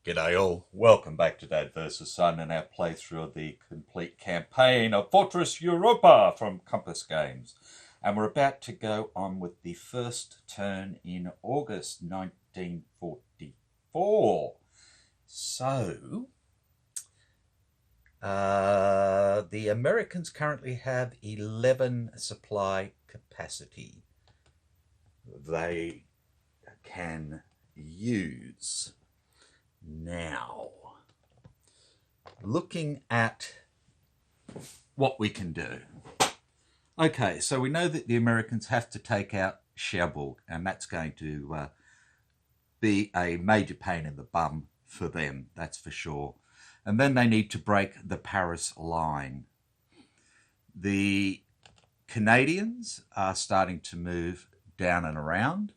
G'day all, welcome back to Dad vs Son and our playthrough of the complete campaign of Fortress Europa from Compass Games. And we're about to go on with the first turn in August 1944. So, the Americans currently have 11 supply capacity they can use. Now, looking at what we can do. Okay, so we know that the Americans have to take out Cherbourg, and that's going to be a major pain in the bum for them, that's for sure. And then they need to break the Paris line. The Canadians are starting to move down and around,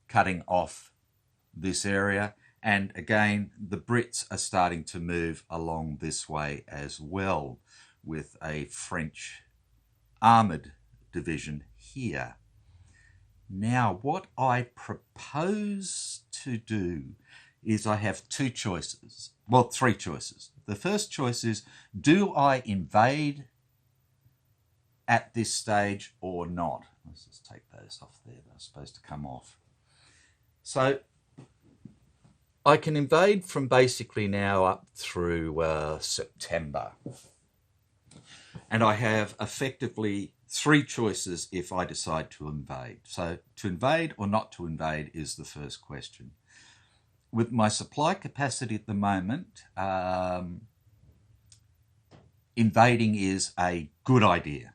cutting off this area, and again the Brits are starting to move along this way as well, with a French armoured division here. Now what I propose to do is I have two choices, well, three choices. The first choice is, do I invade at this stage or not? Let's just take those off there, they're supposed to come off. So I can invade from basically now up through September. And I have effectively three choices if I decide to invade. So to invade or not to invade is the first question. With my supply capacity at the moment, invading is a good idea.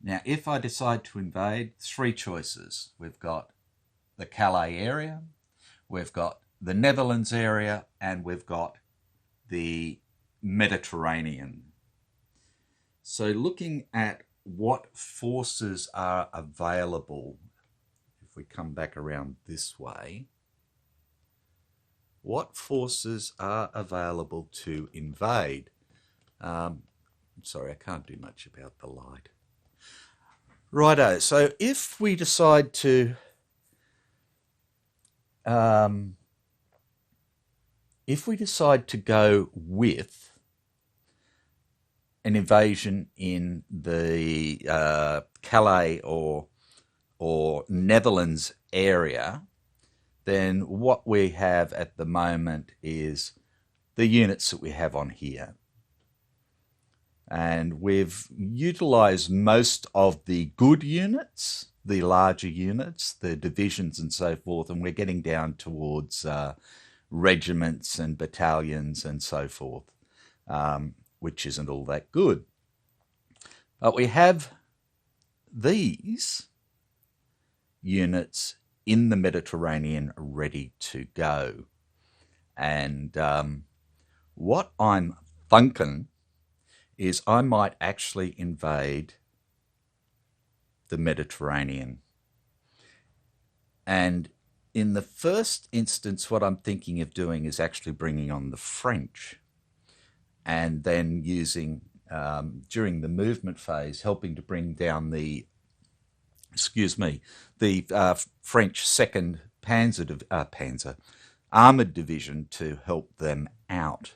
Now, if I decide to invade, three choices. We've got the Calais area, we've got the Netherlands area, and we've got the Mediterranean. So looking at what forces are available, if we come back around this way, what forces are available to invade? Sorry, I can't do much about the light. Righto, so if we decide to go with an invasion in the Calais or Netherlands area, then what we have at the moment is the units that we have on here. And we've utilised most of the good units, the larger units, the divisions and so forth, and we're getting down towards regiments and battalions and so forth, which isn't all that good. But we have these units in the Mediterranean ready to go. And what I'm thinking is I might actually invade the Mediterranean. And in the first instance, what I'm thinking of doing is actually bringing on the French, and then using, during the movement phase, helping to bring down the, French 2nd Panzer Armoured Division to help them out,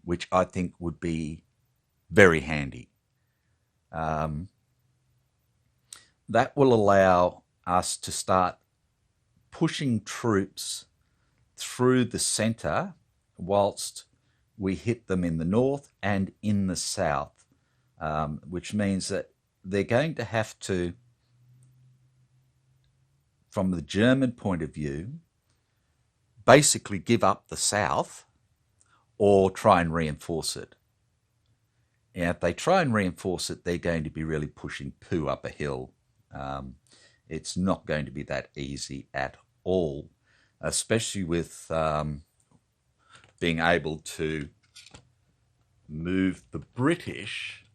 which I think would be very handy. That will allow us to start pushing troops through the centre whilst we hit them in the north and in the south, which means that they're going to have to, from the German point of view, basically give up the south or try and reinforce it. And if they try and reinforce it, they're going to be really pushing poo up a hill. It's not going to be that easy at all. especially with being able to move the British.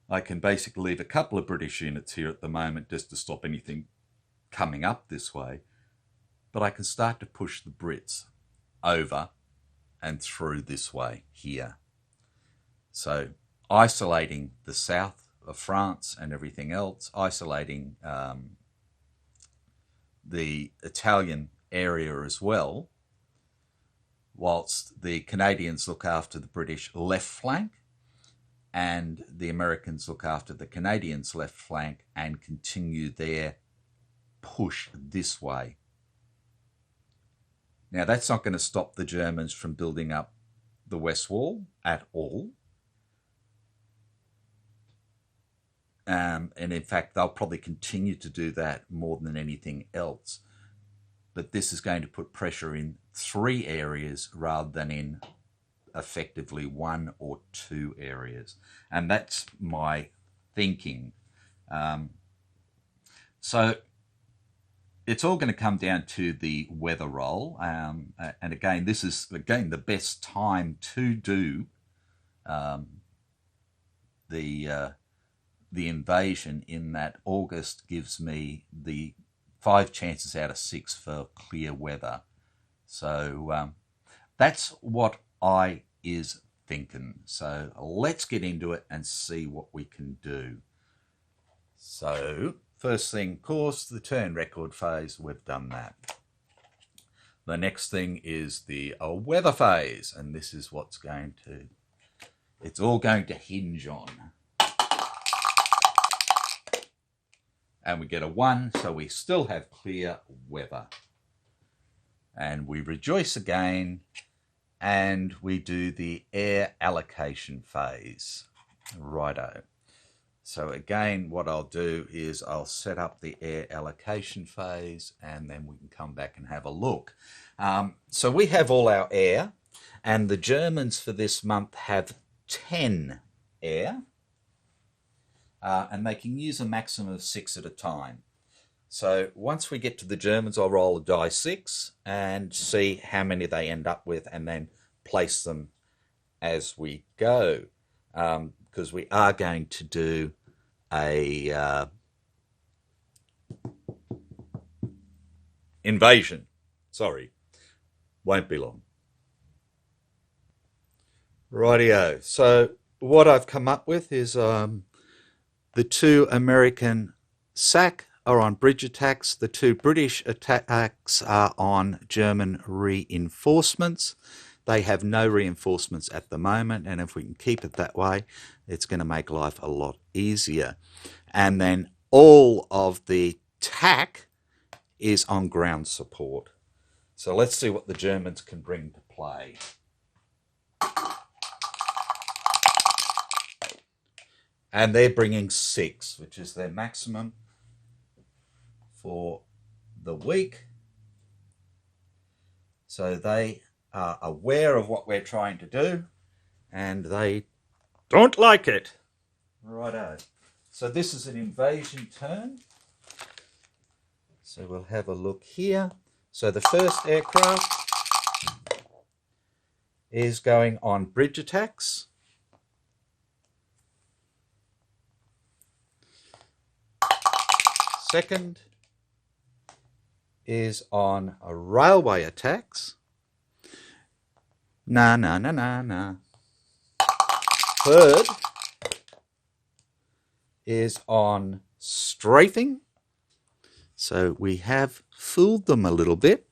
I can basically leave a couple of British units here at the moment just to stop anything coming up this way, but I can start to push the Brits over and through this way here. So isolating the south of France and everything else, isolating the Italian area as well, whilst the Canadians look after the British left flank and the Americans look after the Canadians' left flank and continue their push this way. Now, that's not going to stop the Germans from building up the West Wall at all. And in fact, they'll probably continue to do that more than anything else. But this is going to put pressure in 3 areas rather than in effectively 1 or 2 areas. And that's my thinking. So it's all going to come down to the weather roll. And again, this is, again, the best time to do the invasion, in that August gives me the 5 chances out of 6 for clear weather. So that's what I is thinking. So let's get into it and see what we can do. So first thing, of course, the turn record phase, we've done that. The next thing is the weather phase, and this is what's going to, it's all going to hinge on. And we get a 1, so we still have clear weather. And we rejoice again, and we do the air allocation phase. Righto. So again, what I'll do is I'll set up the air allocation phase, and then we can come back and have a look. So we have all our air, and the Germans for this month have 10 air. And they can use a maximum of 6 at a time. So once we get to the Germans, I'll roll a die 6 and see how many they end up with, and then place them as we go. Because we are going to do a invasion. Sorry, won't be long. Rightio. So what I've come up with is the 2 American SAC are on bridge attacks. The 2 British attacks are on German reinforcements. They have no reinforcements at the moment, and if we can keep it that way, it's going to make life a lot easier. And then all of the TAC is on ground support. So let's see what the Germans can bring to play. And they're bringing 6, which is their maximum for the week. So they are aware of what we're trying to do, and they don't like it. Righto. So this is an invasion turn. So we'll have a look here. So the first aircraft is going on bridge attacks. Second is on railway attacks. Nah. Third is on strafing. So we have fooled them a little bit.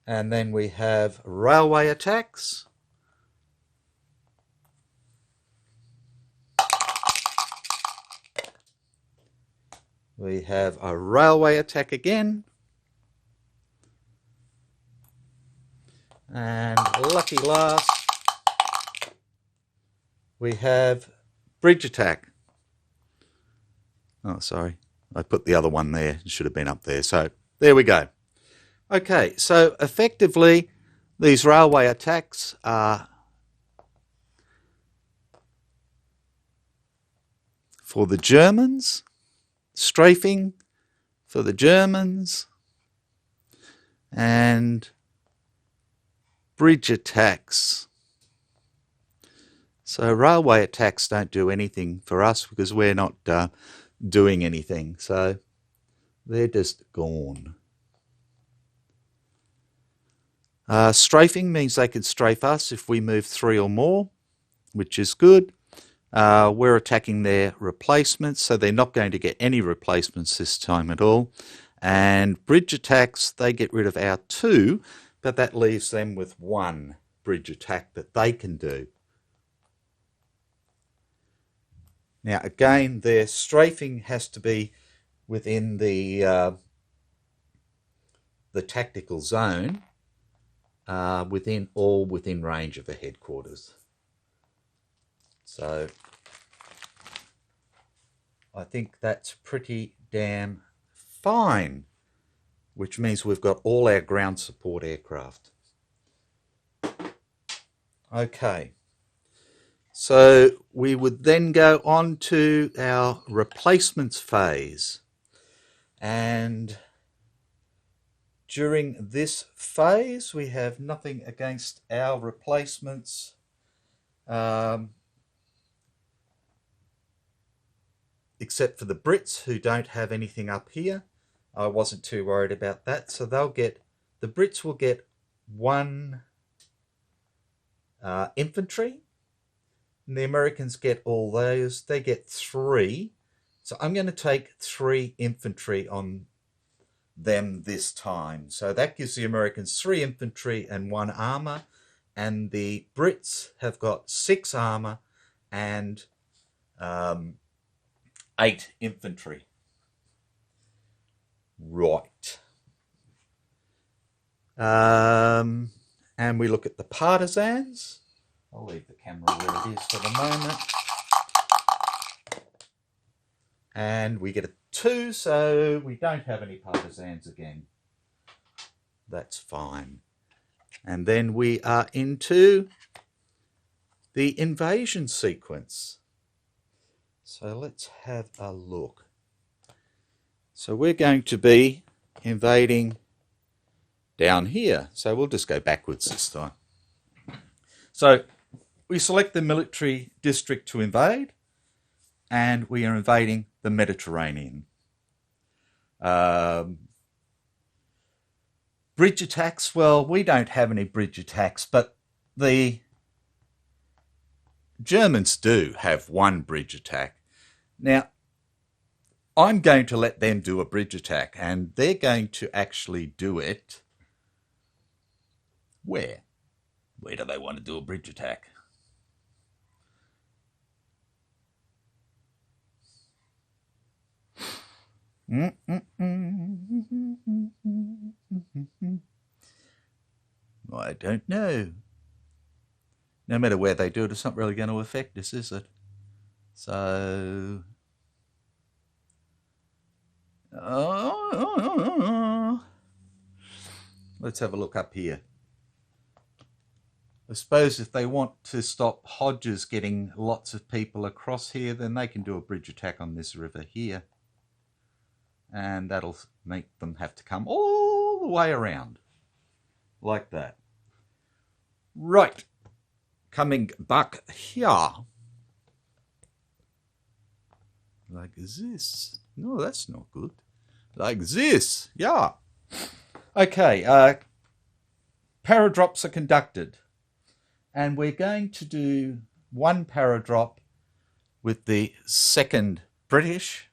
And then we have railway attacks. We have a railway attack again. And lucky last, we have bridge attack. Oh, sorry. I put the other one there. It should have been up there. So there we go. Okay, so effectively, these railway attacks are for the Germans. strafing for the Germans, and bridge attacks. So railway attacks don't do anything for us because we're not doing anything. So they're just gone. Strafing means they can strafe us if we move 3 or more, which is good. We're attacking their replacements, so they're not going to get any replacements this time at all. And bridge attacks, they get rid of our 2, but that leaves them with 1 bridge attack that they can do. Now again, their strafing has to be within the tactical zone, within range of the headquarters. So I think that's pretty damn fine, which means we've got all our ground support aircraft. Okay, so we would then go on to our replacements phase, and during this phase we have nothing against our replacements except for the Brits, who don't have anything up here. I wasn't too worried about that. So the Brits will get 1 infantry, and the Americans get all those. They get 3. So I'm going to take 3 infantry on them this time. So that gives the Americans 3 infantry and 1 armor, and the Brits have got 6 armor and 8 infantry. Right. And we look at the partisans. I'll leave the camera where it is for the moment. And we get a 2, so we don't have any partisans again. That's fine. And then we are into the invasion sequence. So let's have a look. So we're going to be invading down here. So we'll just go backwards this time. So we select the military district to invade, and we are invading the Mediterranean. Bridge attacks, well, we don't have any bridge attacks, but the Germans do have 1 bridge attack. Now, I'm going to let them do a bridge attack, and they're going to actually do it where? Where do they want to do a bridge attack? I don't know. No matter where they do it, it's not really going to affect us, is it? So, let's have a look up here. I suppose if they want to stop Hodges getting lots of people across here, then they can do a bridge attack on this river here. And that'll make them have to come all the way around. Like that. Right. Coming back here. Like this. No, that's not good. Like this. Yeah. Okay. Paradrops are conducted. And we're going to do 1 paradrop with the 2nd British.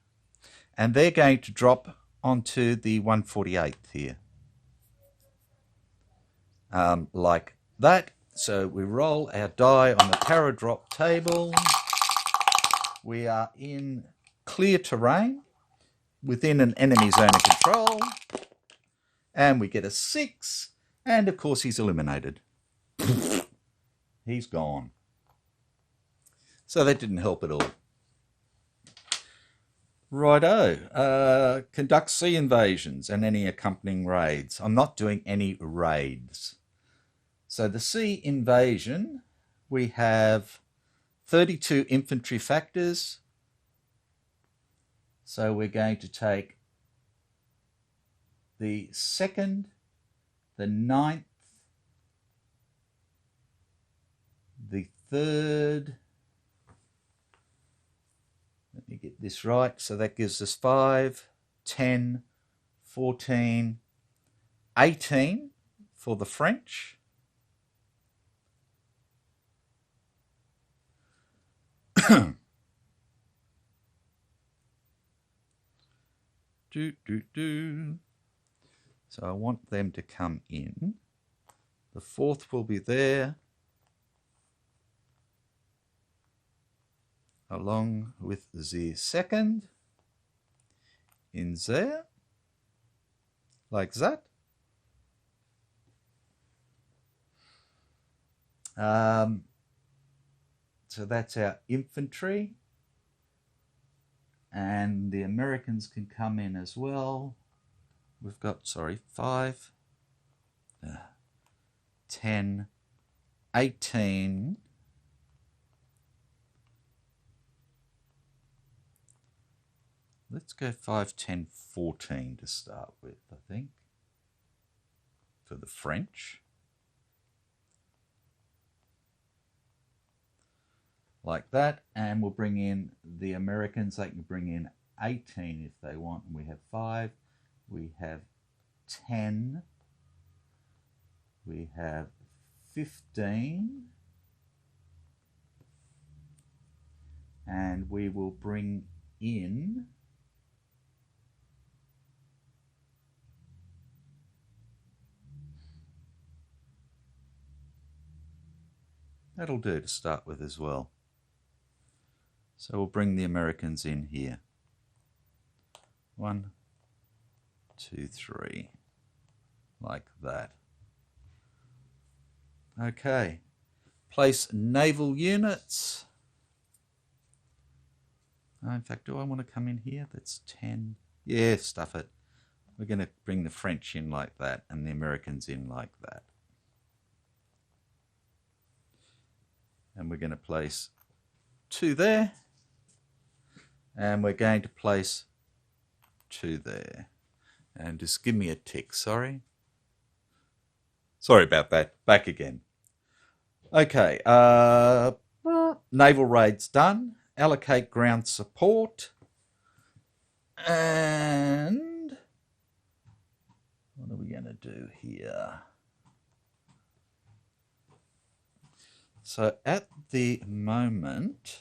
And they're going to drop onto the 148th here. Like that. So we roll our die on the paradrop table. We are in clear terrain within an enemy zone of control. And we get a 6. And of course he's eliminated. He's gone. So that didn't help at all. Righto. Conduct sea invasions and any accompanying raids. I'm not doing any raids. So the sea invasion, we have 32 infantry factors. So we're going to take the 2nd, the 9th, the 3rd. Let me get this right. So that gives us 5, 10, 14, 18 for the French. So I want them to come in. The 4th will be there, along with the 2nd in there, like that. So that's our infantry. And the Americans can come in as well. We've got, 5, 10, 18. Let's go 5, 10, 14 to start with, I think, for the French. Like that, and we'll bring in the Americans. They can bring in 18 if they want. And we have 5, we have 10, we have 15, and we will bring in that'll do to start with as well. So we'll bring the Americans in here. 1, 2, 3, like that. Okay, place naval units. Oh, in fact, do I want to come in here? That's 10. Yeah, stuff it. We're going to bring the French in like that and the Americans in like that. And we're going to place 2 there. And we're going to place 2 there. And just give me a tick, sorry. Sorry about that. Back again. Okay, naval raids done. Allocate ground support. And what are we going to do here? So at the moment,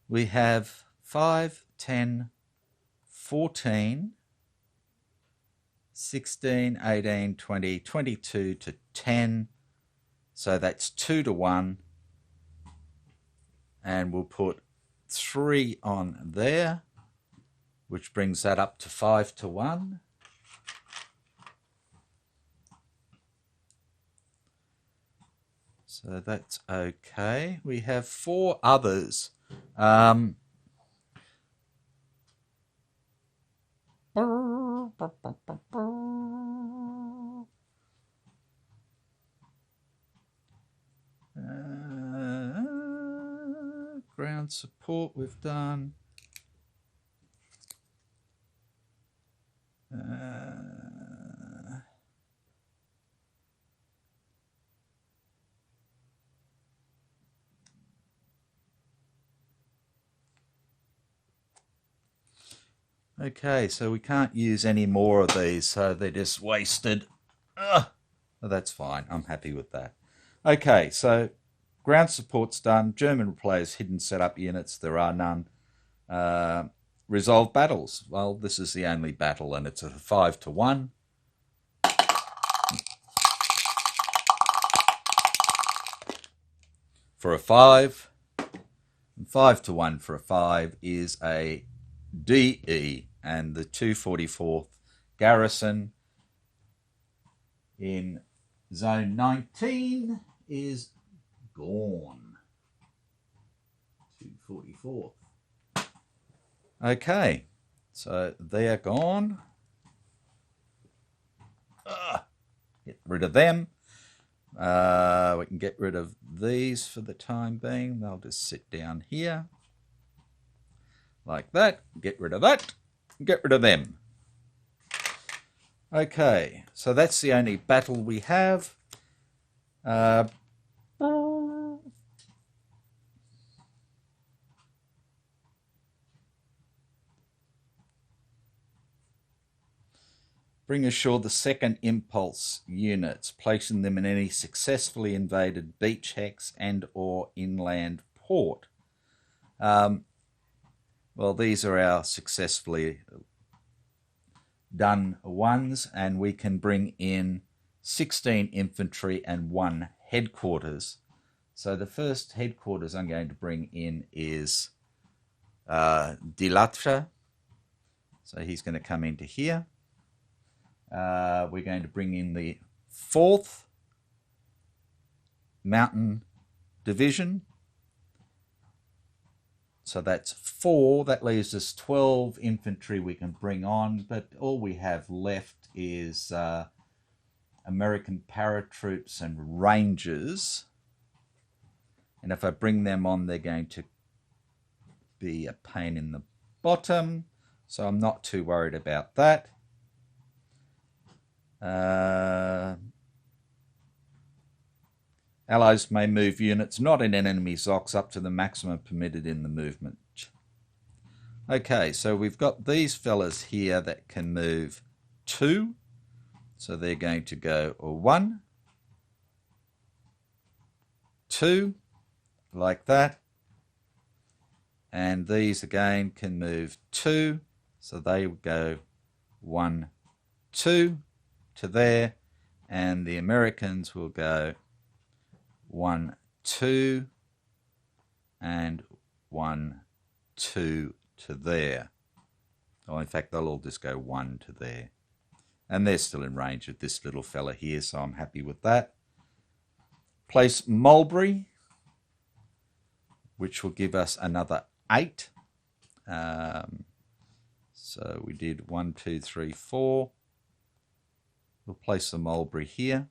we have 5, 10, 14, 16, 18, 20, 22 to 10. So that's 2 to 1. And we'll put 3 on there, which brings that up to 5 to 1. So that's okay. We have 4 others. Ground support we've done. Okay, so we can't use any more of these, so they're just wasted. Well, that's fine. I'm happy with that. Okay, so ground support's done. German players hidden setup units. There are none. Resolve battles. Well, this is the only battle, and it's a 5 to 1. For a 5. And 5 to 1 for a 5 is a DE, and the 244th garrison in zone 19 is gone. 244th. Okay, so they are gone. rid of them. We can get rid of these for the time being. They'll just sit down here like that. Get rid of that. Get rid of them. Okay, so that's the only battle we have. Bring ashore the second impulse units, placing them in any successfully invaded beachheads and or inland port. Well, these are our successfully done ones, and we can bring in 16 infantry and 1 headquarters. So the first headquarters I'm going to bring in is Dilatra. So he's going to come into here. We're going to bring in the 4th Mountain Division. So that's 4. That leaves us 12 infantry we can bring on, but all we have left is American paratroops and Rangers. And if I bring them on, they're going to be a pain in the bottom. So I'm not too worried about that. Allies may move units not in enemy ZOCs up to the maximum permitted in the movement. Okay, so we've got these fellas here that can move 2. So they're going to go 1, 2, like that. And these again can move 2. So they will go 1, 2 to there. And the Americans will go 1, 2, and 1, 2 to there. Oh, in fact, they'll all just go 1 to there. And they're still in range of this little fella here, so I'm happy with that. Place Mulberry, which will give us another 8. So we did 1, 2, 3, 4. We'll place the Mulberry here.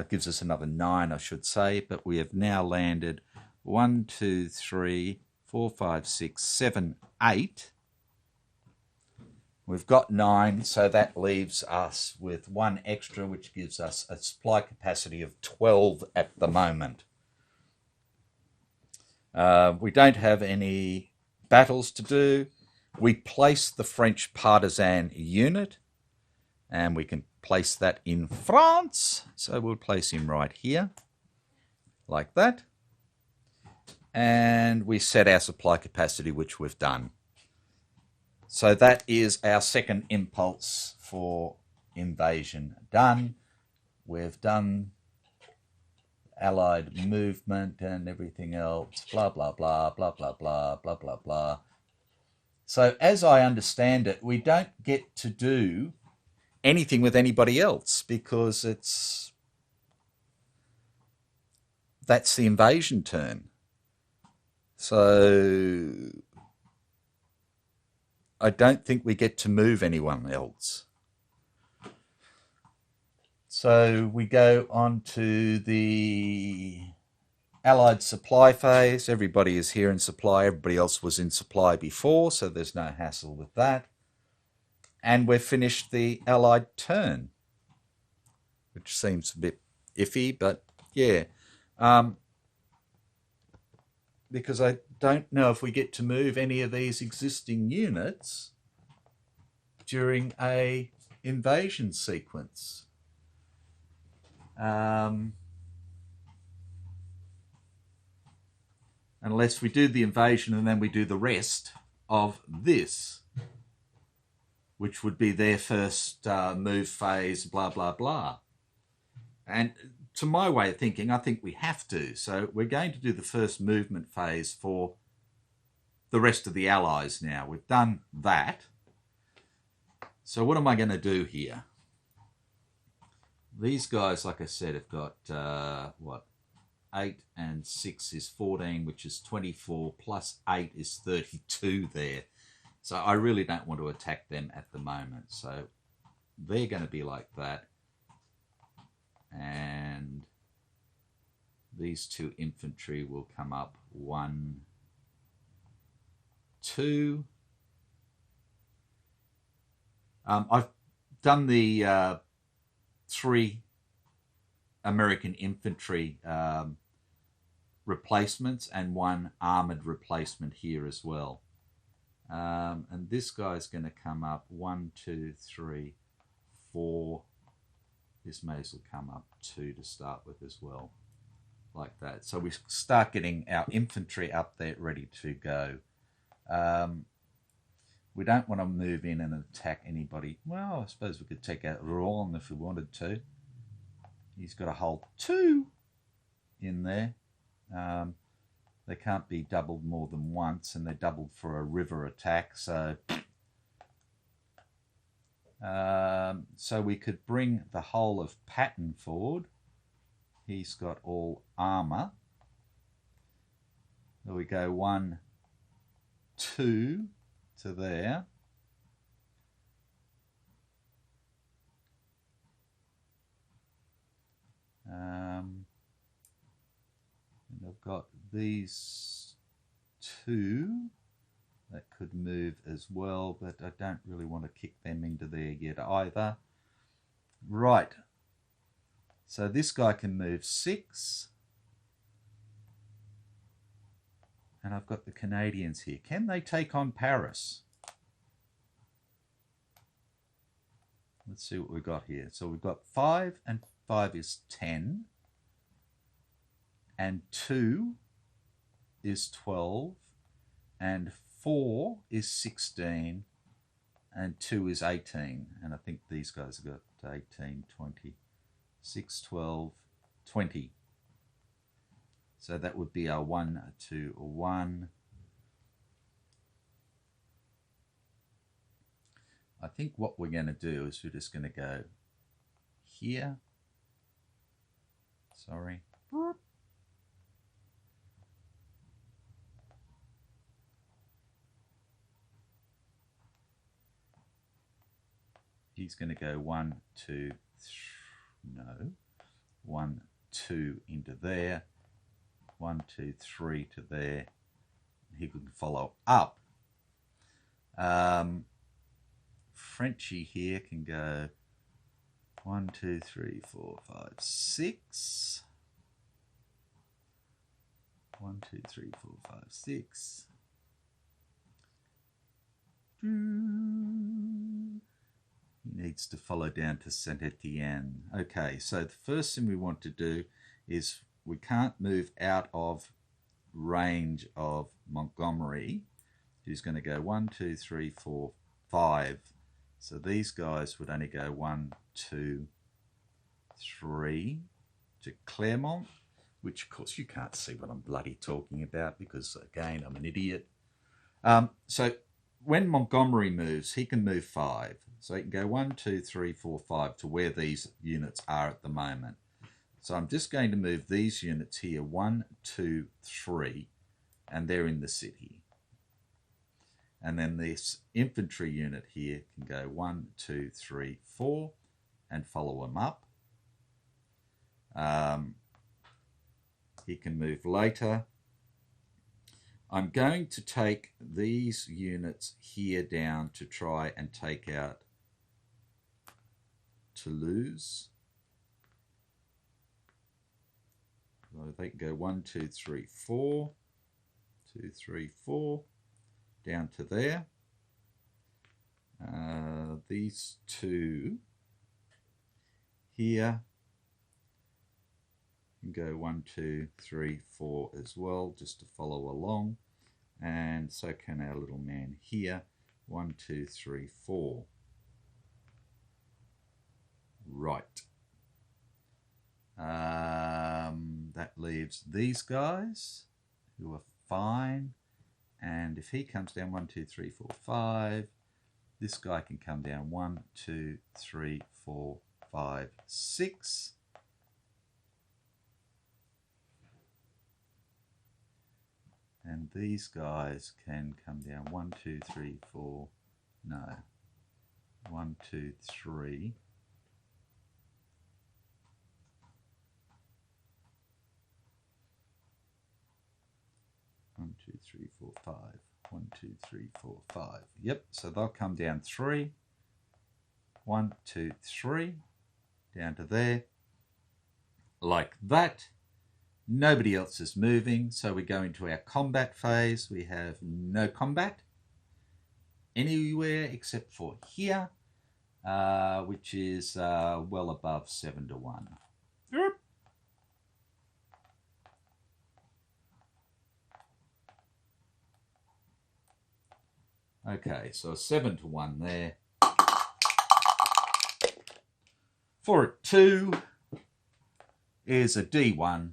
Gives us another 9, I should say, but we have now landed 1, 2, 3, 4, 5, 6, 7, 8. We've got 9, so that leaves us with 1 extra, which gives us a supply capacity of 12 at the moment. We don't have any battles to do. We place the French partisan unit, and we can place that in France. So we'll place him right here, like that. And we set our supply capacity, which we've done. So that is our second impulse for invasion done. We've done Allied movement and everything else, blah, blah, blah, blah, blah, blah, blah, blah, blah. So as I understand it, we don't get to do anything with anybody else because that's the invasion turn. So I don't think we get to move anyone else. So we go on to the Allied supply phase. Everybody is here in supply. Everybody else was in supply before, so there's no hassle with that. And we've finished the Allied turn, which seems a bit iffy, but yeah. Because I don't know if we get to move any of these existing units during a invasion sequence. Unless we do the invasion and then we do the rest of this, which would be their first move phase, blah, blah, blah. And to my way of thinking, I think we have to. So we're going to do the first movement phase for the rest of the Allies now. We've done that. So what am I going to do here? These guys, like I said, have got, 8 and 6 is 14, which is 24, plus 8 is 32 there. So I really don't want to attack them at the moment. So they're going to be like that. and these two infantry will come up 1, 2. I've done the 3 American infantry replacements and 1 armored replacement here as well. And this guy's going to come up 1, 2, 3, 4. This may as well come up 2 to start with as well, like that. So we start getting our infantry up there ready to go. We don't want to move in and attack anybody. Well, I suppose we could take out Rouen if we wanted to. He's got a whole 2 in there. They can't be doubled more than once, and they're doubled for a river attack. So we could bring the whole of Pathe forward. He's got all armour. There we go, 1, 2 to there. And I've got these 2 that could move as well, but I don't really want to kick them into there yet either. Right, so this guy can move 6. And I've got the Canadians here. Can they take on Paris? Let's see what we've got here. So we've got 5, and 5 is 10. And 2 is 12. And 4 is 16. And 2 is 18. And I think these guys have got 18, 20, 6, 12, 20. So that would be our 1, 2, 1. I think what we're going to do is we're just going to go here. Sorry. He's going to go 1, 2, 1, 2 into there. 1, 2, 3 to there. He can follow up. Frenchie here can go 1, 2, 3, 4, 5, 6. 1, 2, 3, 4, 5, 6. He needs to follow down to Saint Etienne. Okay, so the first thing we want to do is we can't move out of range of Montgomery. He's going to go 1, 2, 3, 4, 5. So these guys would only go 1, 2, 3 to Clermont, which of course you can't see what I'm bloody talking about because again I'm an idiot. So when Montgomery moves, he can move 5. So he can go 1, 2, 3, 4, 5 to where these units are at the moment. So I'm just going to move these units here, 1, 2, 3, and they're in the city. And then this infantry unit here can go 1, 2, 3, 4, and follow them up. He can move later. I'm going to take these units here down to try and take out Toulouse. So they can go 1, 2, 3, 4, 2, 3, 4, down to there. These 2 here can go 1, 2, 3, 4 as well, just to follow along. And so can our little man here, 1, 2, 3, 4. Right. That leaves these guys who are fine. And if he comes down 1, 2, 3, 4, 5, this guy can come down 1, 2, 3, 4, 5, 6. And these guys can come down 1, 2, 3, 4, no, 1, 2, 3. 2, 3, 4, 5. 1, 2, 3, 4, 5. Yep, so they'll come down 3. 1, 2, 3. Down to there. Like that. Nobody else is moving, so we go into our combat phase. We have no combat anywhere except for here, which is well above 7 to 1. Yep. Okay, so 7 to 1 there. For a 2 is a D1.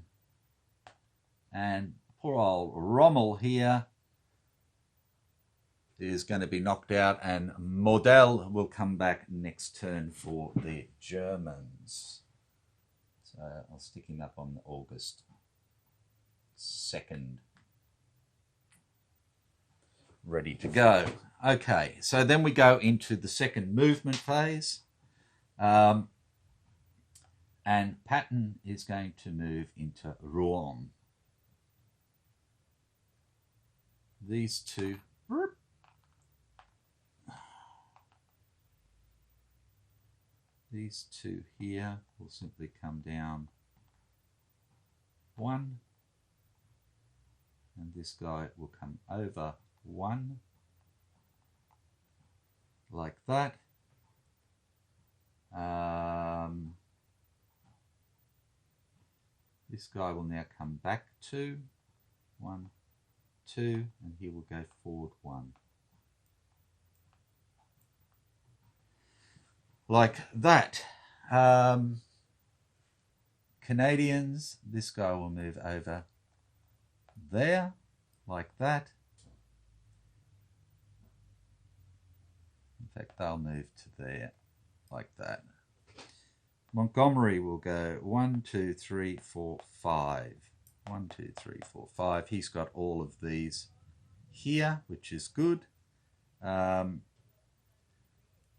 And poor old Rommel here is going to be knocked out, and Model will come back next turn for the Germans. So I'll stick him up on August 2nd. Ready to go. Okay, so then we go into the second movement phase. And Pathe is going to move into Rouen. These two here will simply come down 1, and this guy will come over 1, like that. This guy will now come back 2, 1, 2, and he will go forward 1. Like that. Canadians, this guy will move over there, like that. In fact, they'll move to there, like that. Montgomery will go 1, 2, 3, 4, 5. 1, 2, 3, 4, 5. He's got all of these here, which is good.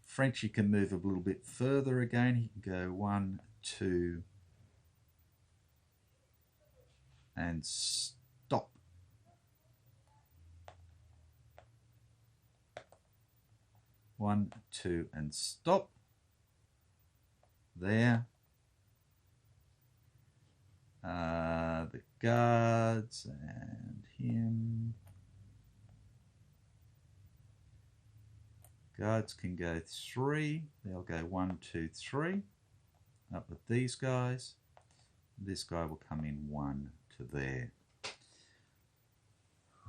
French, you can move a little bit further again. He can go 1, 2, and stop. One, 2, and stop. There. The guards and him. Guards can go 3. They'll go 1, 2, 3. Up with these guys. This guy will come in 1 to there.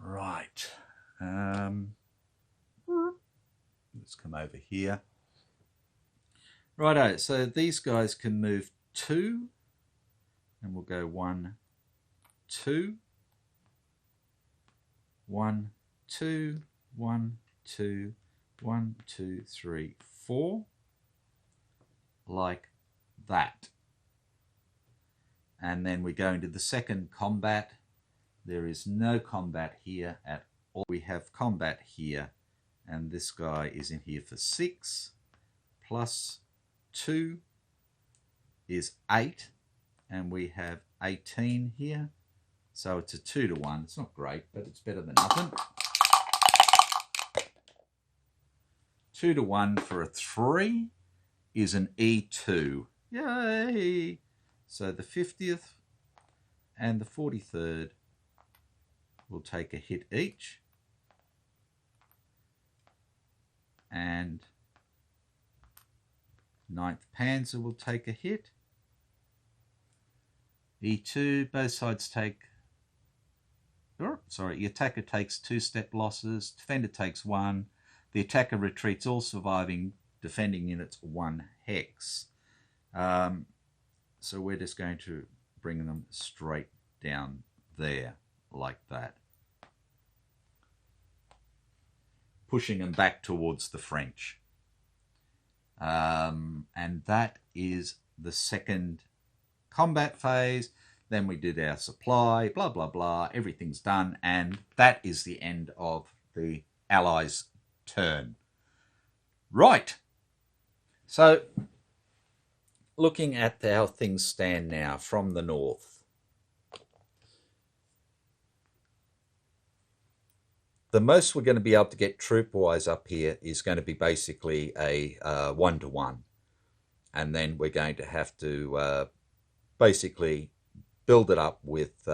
Right. Let's come over here. Righto, so these guys can move 2. And we'll go 1, 2. 1, 2, 1, 2. 1, 2, 3, 4, like that. And then we go into the second combat. There is no combat here at all. We have combat here, and this guy is in here for 6, plus 2 is 8, and we have 18 here. So it's a 2 to 1. It's not great, but it's better than nothing. 2 to 1 for a 3 is an E2. Yay! So the 50th and the 43rd will take a hit each. And 9th Panzer will take a hit. E2, both sides take... Sorry, the attacker takes 2 step losses. Defender takes 1. The attacker retreats all surviving defending units 1 hex. So we're just going to bring them straight down there, like that. Pushing them back towards the French. And that is the second combat phase. Then we did our supply, blah, blah, blah. Everything's done. And that is the end of the Allies' turn. Right. So, looking at how things stand now from the north. the most we're going to be able to get troop-wise up here is going to be basically a 1-to-1. And then we're going to have to basically build it up with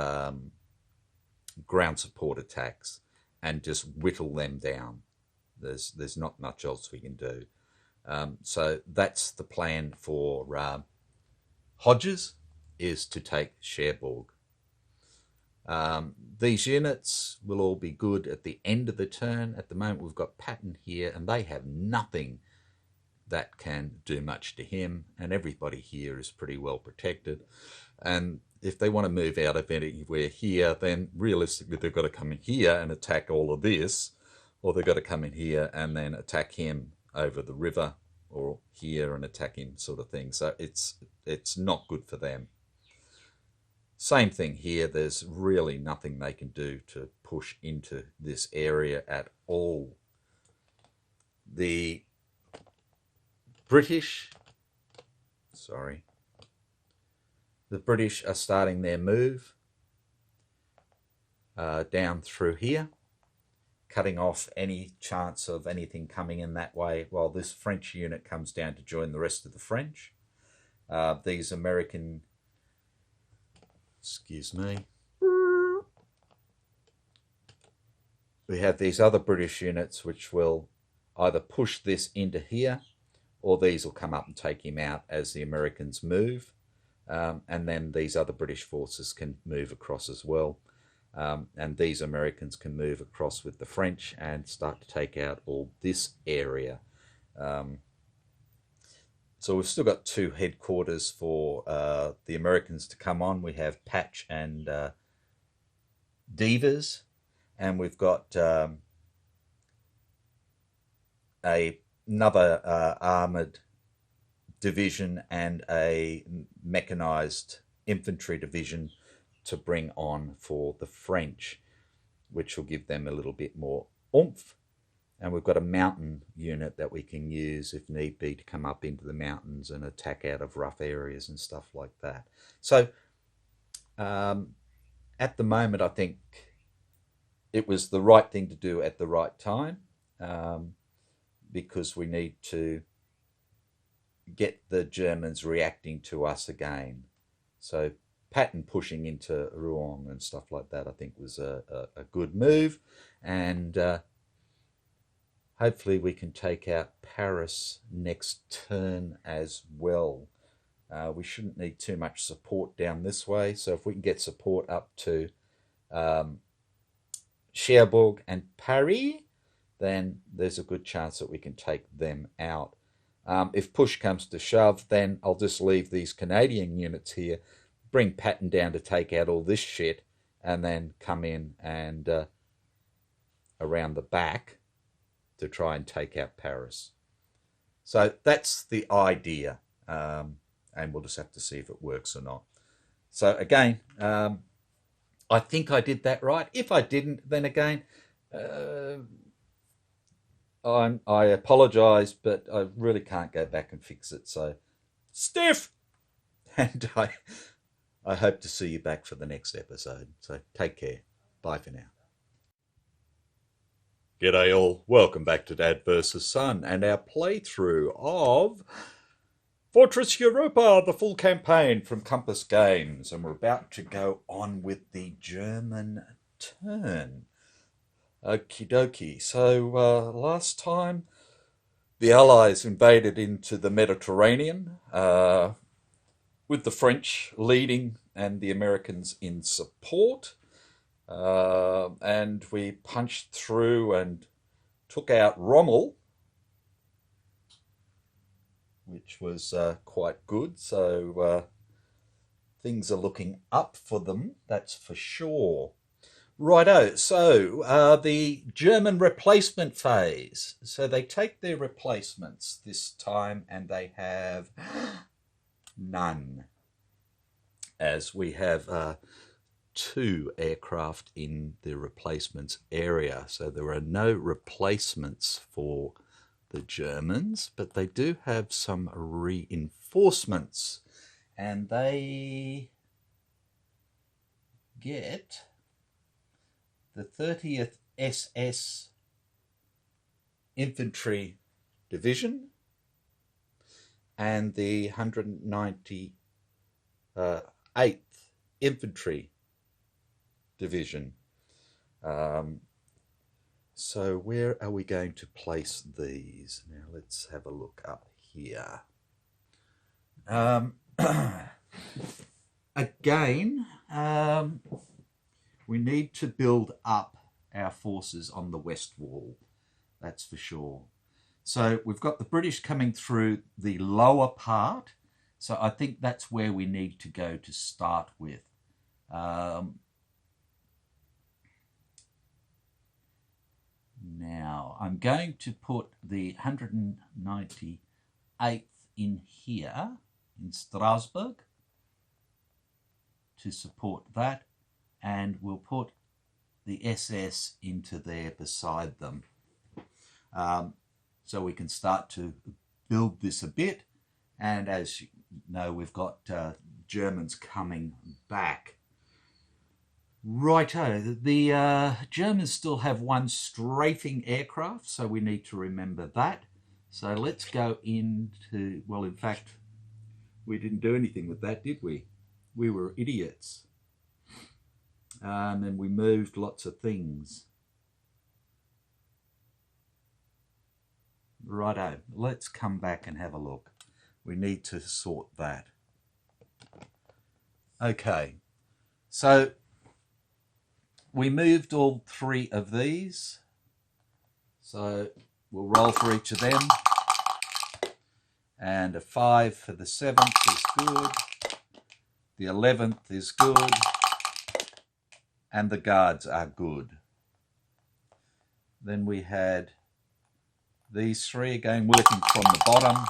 ground support attacks and just whittle them down. There's not much else we can do. So that's the plan for Hodges, is to take Cherbourg. These units will all be good at the end of the turn. At the moment we've got Pathe here, and they have nothing that can do much to him, and everybody here is pretty well protected. And if they want to move out of anywhere here, then realistically they've got to come in here and attack all of this, or they've got to come in here and then attack him over the river, or here and attack him, sort of thing. So it's not good for them. Same thing here, there's really nothing they can do to push into this area at all. The British are starting their move down through here, cutting off any chance of anything coming in that way, while this French unit comes down to join the rest of the French. These American, excuse me, we have these other British units which will either push this into here, or these will come up and take him out as the Americans move. And then these other British forces can move across as well. And these Americans can move across with the French and start to take out all this area. So we've still got two headquarters for the Americans to come on. We have Pathe and Devers, and we've got another armoured division and a mechanised infantry division to bring on for the French, which will give them a little bit more oomph. And we've got a mountain unit that we can use if need be to come up into the mountains and attack out of rough areas and stuff like that. So at the moment, I think it was the right thing to do at the right time, because we need to get the Germans reacting to us again. So Pathe pushing into Rouen and stuff like that, I think was a good move. And hopefully we can take out Paris next turn as well. We shouldn't need too much support down this way. So if we can get support up to Cherbourg and Paris, then there's a good chance that we can take them out. If push comes to shove, then I'll just leave these Canadian units here, bring Pathe down to take out all this shit, and then come in and around the back to try and take out Paris. So that's the idea, and we'll just have to see if it works or not. So again, I think I did that right. If I didn't, then again, I apologise, but I really can't go back and fix it. So, stiff! And I hope to see you back for the next episode. So take care. Bye for now. G'day all. Welcome back to Dad vs. Son and our playthrough of Fortress Europa, the full campaign from Compass Games. And we're about to go on with the German turn. Okie dokie. So last time the Allies invaded into the Mediterranean with the French leading and the Americans in support. And we punched through and took out Rommel, which was quite good. So things are looking up for them, that's for sure. Righto, so the German replacement phase. So they take their replacements this time and they have none, as we have 2 aircraft in the replacements area. So there are no replacements for the Germans, but they do have some reinforcements, and they get the 30th SS Infantry Division and the 198th Infantry Division. So where are we going to place these? Now let's have a look up here. Again, we need to build up our forces on the west wall, that's for sure. So we've got the British coming through the lower part, so I think that's where we need to go to start with. Now, I'm going to put the 198th in here, in Strasbourg, to support that, and we'll put the SS into there beside them. So we can start to build this a bit, and as you know, we've got Germans coming back. Righto, the Germans still have one strafing aircraft, so we need to remember that. So let's go into, well, in fact, we didn't do anything with that, did we? We were idiots. And we moved lots of things. Righto, let's come back and have a look. We need to sort that. Okay, so we moved all three of these. So we'll roll for each of them. And a 5 for the 7th is good. The 11th is good. And the guards are good. Then we had these three again working from the bottom.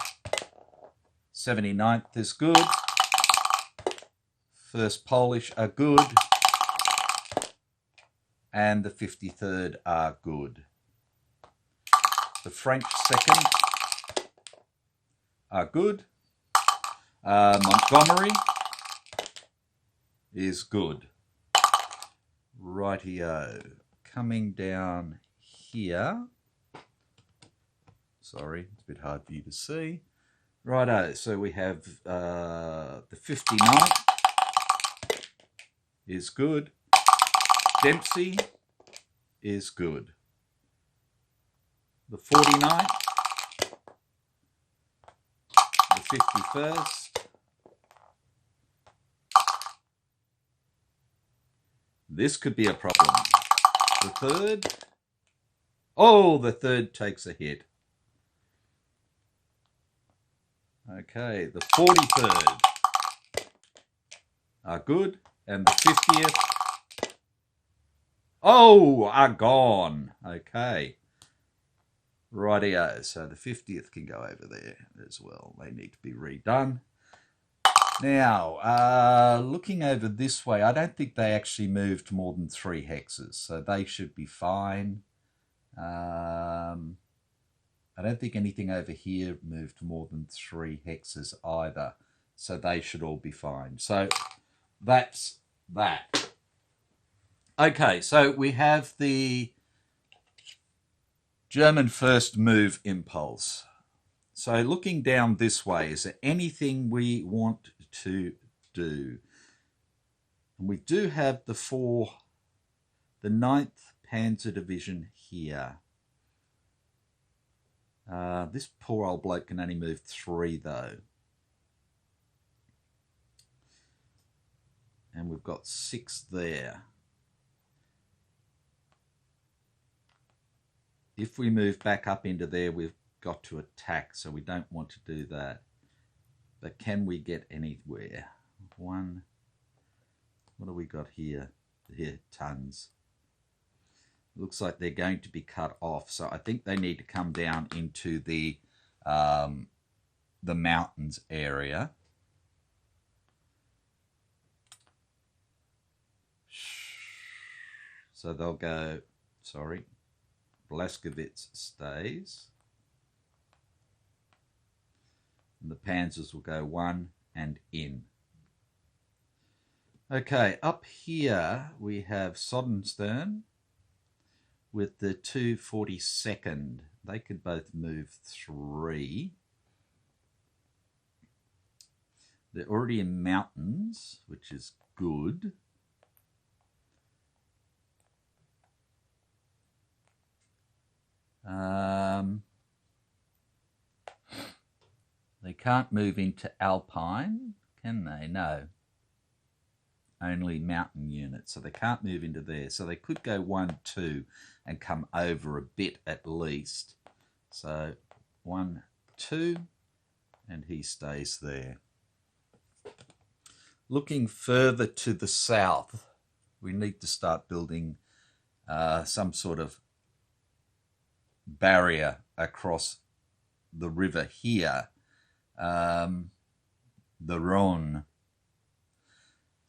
79th is good. 1st Polish are good. And the 53rd are good. The French 2nd are good. Montgomery is good. Rightio. Coming down here. Sorry, it's a bit hard for you to see. Righto, so we have the 59th is good. Dempsey is good. The 49th, the 51st, this could be a problem. The 3rd, oh, the 3rd takes a hit. Okay, the 43rd are good, and the 50th, oh, are gone. Okay. Rightio. So the 50th can go over there as well. They need to be redone. Now, looking over this way, I don't think they actually moved more than 3 hexes, so they should be fine. I don't think anything over here moved more than 3 hexes either, so they should all be fine. So that's that. Okay, so we have the German first move impulse. So looking down this way, is there anything we want to do? And we do have the 9th Panzer Division here. This poor old bloke can only move 3 though. And we've got 6 there. If we move back up into there, we've got to attack, so we don't want to do that. But can we get anywhere? 1, what do we got here? Here, tons. Looks like they're going to be cut off, so I think they need to come down into the mountains area. So they'll go, sorry, Blaskowitz stays. And the Panzers will go 1 and in. Okay, up here we have Sodenstern, with the 242nd. They could both move 3. They're already in mountains, which is good. They can't move into Alpine, can they? No. Only mountain units, so they can't move into there. So they could go 1, 2 and come over a bit at least. So 1, 2, and he stays there. Looking further to the south, we need to start building some sort of barrier across the river here, the Rhône.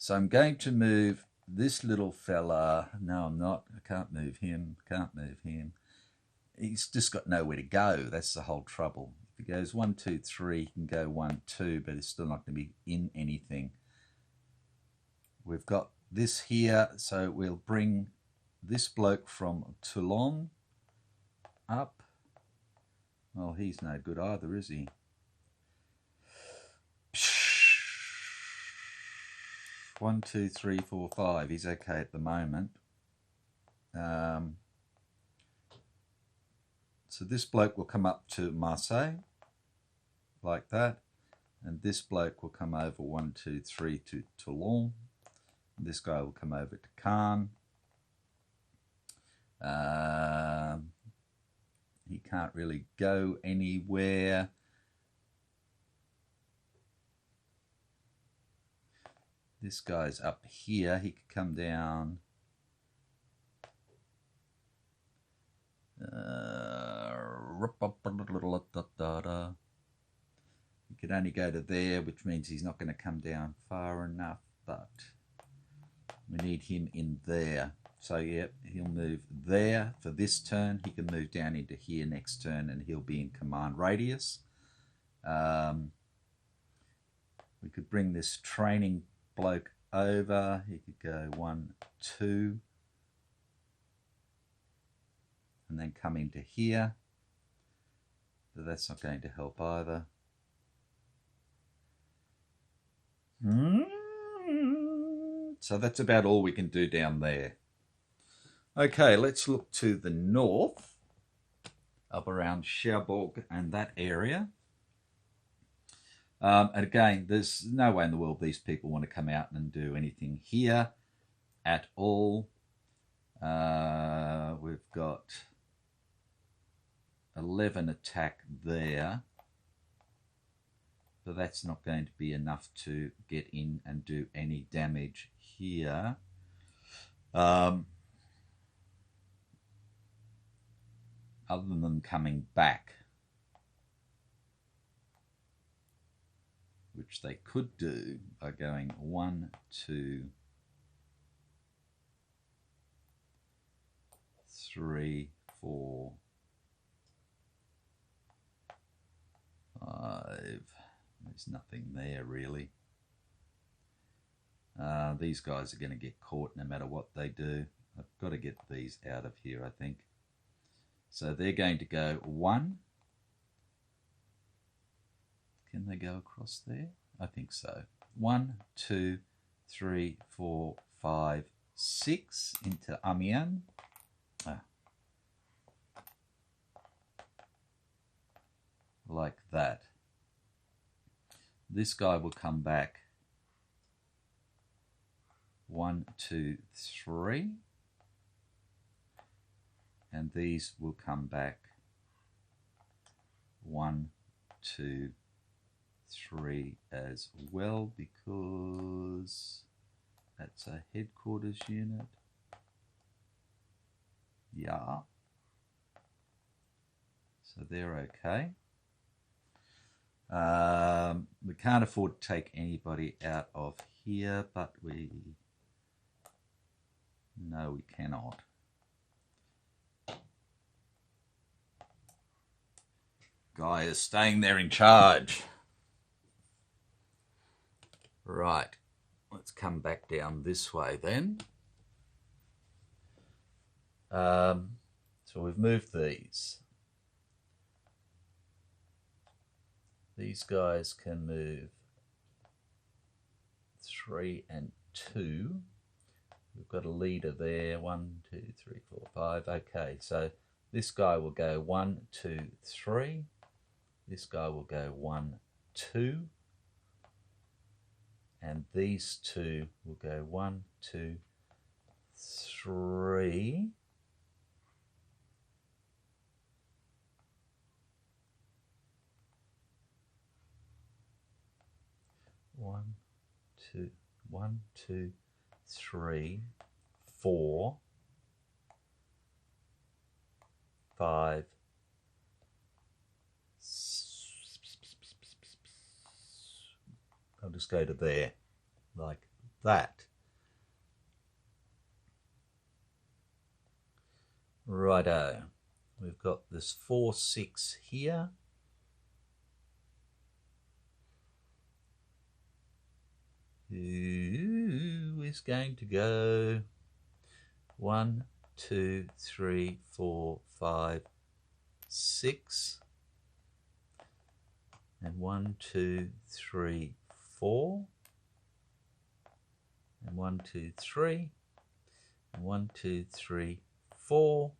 So I'm going to move this little fella. No, I'm not. I can't move him. Can't move him. He's just got nowhere to go. That's the whole trouble. If he goes 1, 2, 3, he can go 1, 2, but it's still not going to be in anything. We've got this here, so we'll bring this bloke from Toulon up. Well, he's no good either, is he? 1, 2, 3, 4, 5. He's okay at the moment. So this bloke will come up to Marseille, like that. And this bloke will come over 1, 2, 3 to Toulon. And this guy will come over to Caen. He can't really go anywhere. This guy's up here. He could come down. He could only go to there, which means he's not going to come down far enough, but we need him in there. So, yep, he'll move there for this turn. He can move down into here next turn, and he'll be in command radius. We could bring this training bloke over. He could go 1, 2, and then come into here. But that's not going to help either. So that's about all we can do down there. Okay, let's look to the north, up around Cherbourg and that area. And again, there's no way in the world these people want to come out and do anything here at all. We've got 11 attack there. So that's not going to be enough to get in and do any damage here. Other than them coming back, which they could do by going 1, 2, 3, 4, 5. There's nothing there really. These guys are going to get caught no matter what they do. I've got to get these out of here, I think. So they're going to go 1. Can they go across there? I think so. 1, 2, 3, 4, 5, 6 into Amiens. Like that. This guy will come back 1, 2, 3. And these will come back 1, 2, 3 as well, because that's a headquarters unit. Yeah. So they're okay. We can't afford to take anybody out of here, but no, we cannot. Guy is staying there in charge. Right, let's come back down this way then. So we've moved these. These guys can move 3 and 2. We've got a leader there, 1, 2, 3, 4, 5. Okay, so this guy will go 1, 2, 3. This guy will go 1, 2. And these two will go 1, 2, 3. One, two, 3, 4, 5. I'll just go to there, like that. Righto. We've got this 4, 6 here. Who is going to go 1, 2, 3, 4, 5, 6, and 1, 2, 3, 4, and 1, 2, 3, and 1, 2, 3, 4.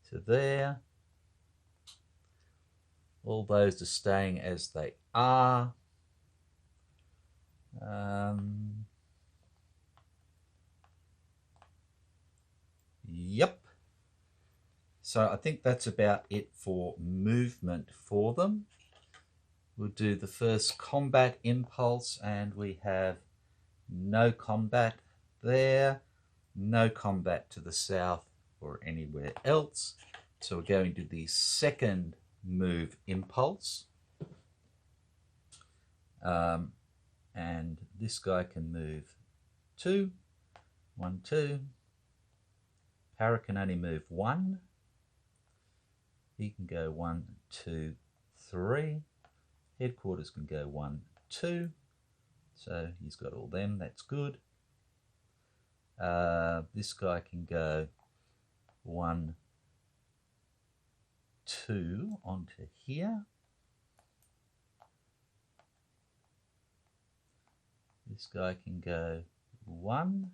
To there. All those are staying as they are. Yep. So I think that's about it for movement for them. We'll do the first combat impulse, and we have no combat there, no combat to the south or anywhere else. So we're going to the second move impulse. And this guy can move 2, 1, 2. Para can only move 1. He can go 1, 2, 3. Headquarters can go 1, 2. So he's got all them, that's good. This guy can go 1, 2 onto here. This guy can go 1.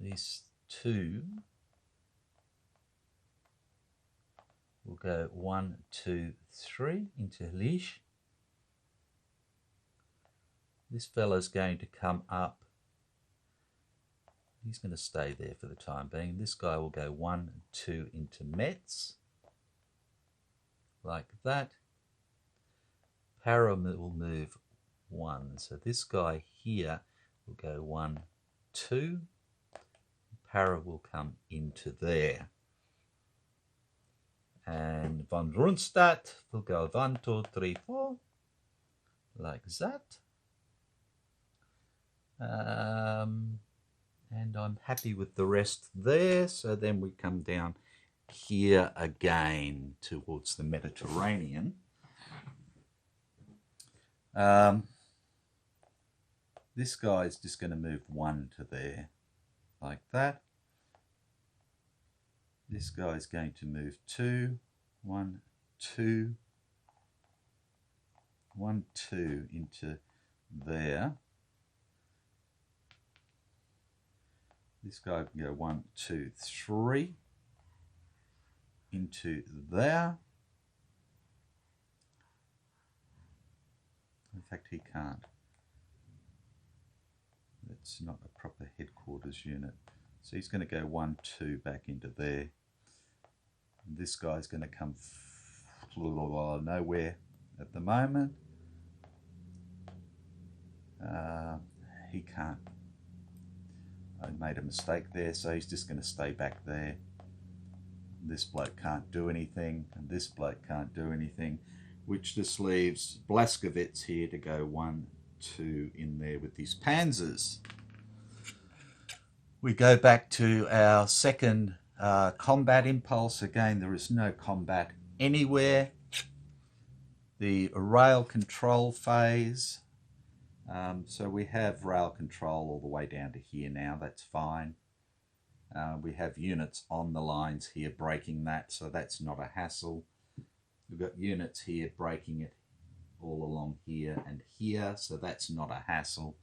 These two will go 1, 2, 3 into leash. This fella's going to come up. He's going to stay there for the time being. This guy will go 1, 2 into Mets, like that. Para will move 1. So this guy here will go 1, 2. Para will come into there. And von Rundstadt will go 1, 2, 3, 4, like that. And I'm happy with the rest there. So then we come down here again towards the Mediterranean. This guy is just going to move 1 to there, like that. This guy is going to move 2, 1, 2, 1, 2 into there. This guy can go 1, 2, 3 into there. In fact, he can't. That's not a proper headquarters unit. So he's going to go 1, 2 back into there. And this guy's going to come nowhere at the moment. He can't. I made a mistake there, so he's just going to stay back there. This bloke can't do anything, and this bloke can't do anything, which just leaves Blaskowitz here to go 1, 2 in there with these panzers. We go back to our second combat impulse. Again, there is no combat anywhere. the rail control phase. So we have rail control all the way down to here now, that's fine. We have units on the lines here braking that, so that's not a hassle. We've got units here braking it all along here and here, so that's not a hassle.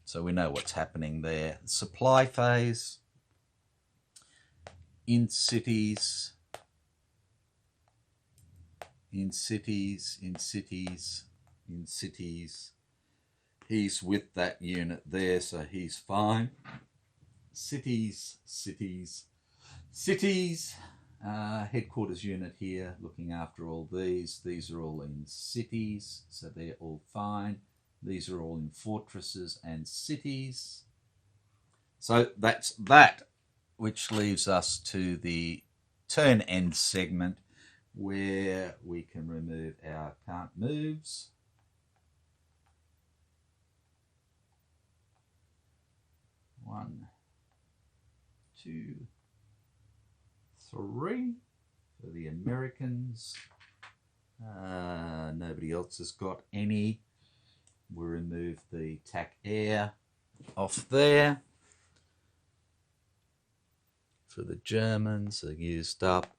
So we know what's happening there. Supply phase, in cities, in cities, in cities, in cities. He's with that unit there, so he's fine. Cities, cities, cities. Headquarters unit here looking after all these. These are all in cities, so they're all fine. These are all in fortresses and cities. So that's that, which leaves us to the turn end segment where we can remove our can't moves. One, two, three for the Americans. Nobody else has got any. We'll remove the tack air off there. For the Germans, they're used up.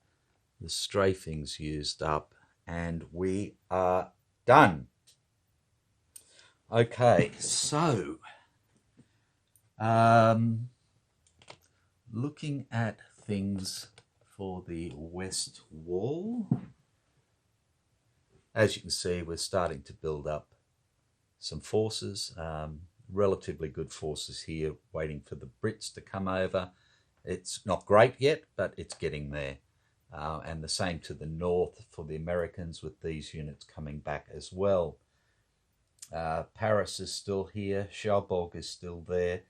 The strafing's used up. And we are done. Okay, so looking at things for the west wall, as you can see, we're starting to build up some forces, relatively good forces here, waiting for the Brits to come over. It's not great yet, but it's getting there. And the same to the north for the Americans, with these units coming back as well. Paris is still here, Cherbourg is still there,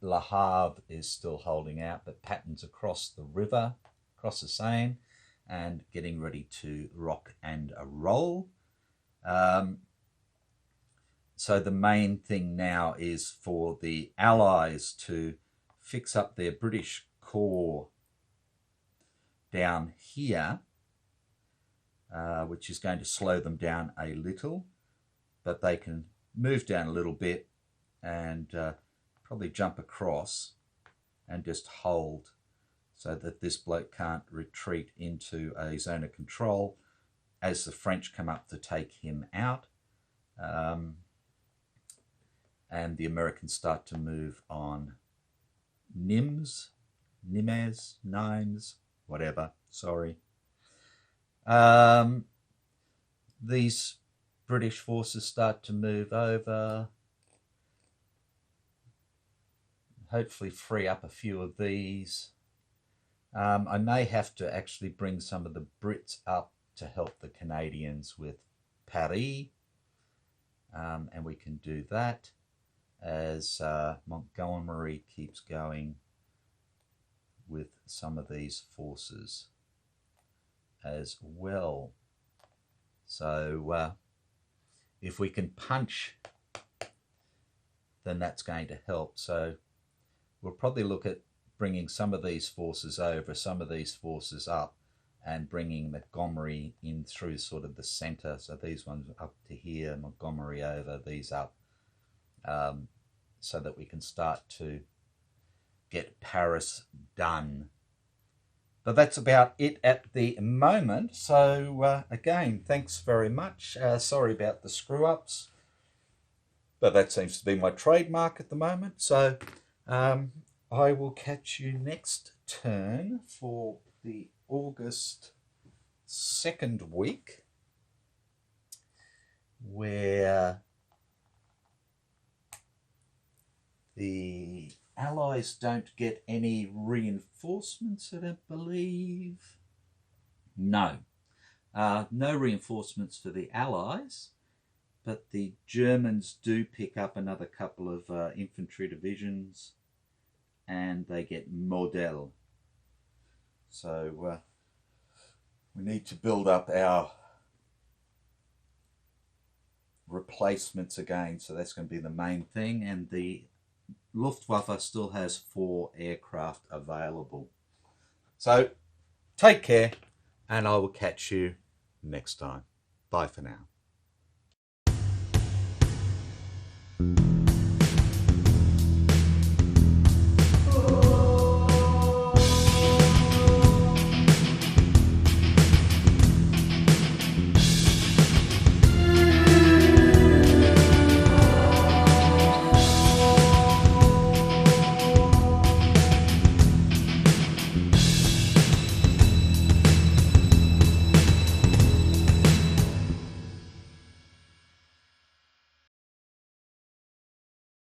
Le Havre is still holding out, but Patte's across the river, across the Seine, and getting ready to rock and roll. So the main thing now is for the Allies to fix up their British corps down here, which is going to slow them down a little, but they can move down a little bit and probably jump across and just hold so that this bloke can't retreat into a zone of control as the French come up to take him out. And the Americans start to move on Nimes, whatever, sorry. These British forces start to move over, hopefully free up a few of these. I may have to actually bring some of the Brits up to help the Canadians with Pathe, and we can do that as Montgomery keeps going with some of these forces as well. So if we can punch, then that's going to help. So we'll probably look at bringing some of these forces over, some of these forces up, and bringing Montgomery in through sort of the centre. So these ones up to here, Montgomery over, these up, so that we can start to get Paris done. But that's about it at the moment. So again, thanks very much. Sorry about the screw-ups, but that seems to be my trademark at the moment. So I will catch you next turn for the August 2nd week, where the Allies don't get any reinforcements, I don't believe. No. No reinforcements for the Allies, but the Germans do pick up another couple of infantry divisions, and they get Model. So we need to build up our replacements again, so that's going to be the main thing. And the Luftwaffe still has 4 aircraft available. So take care, and I will catch you next time. Bye for now.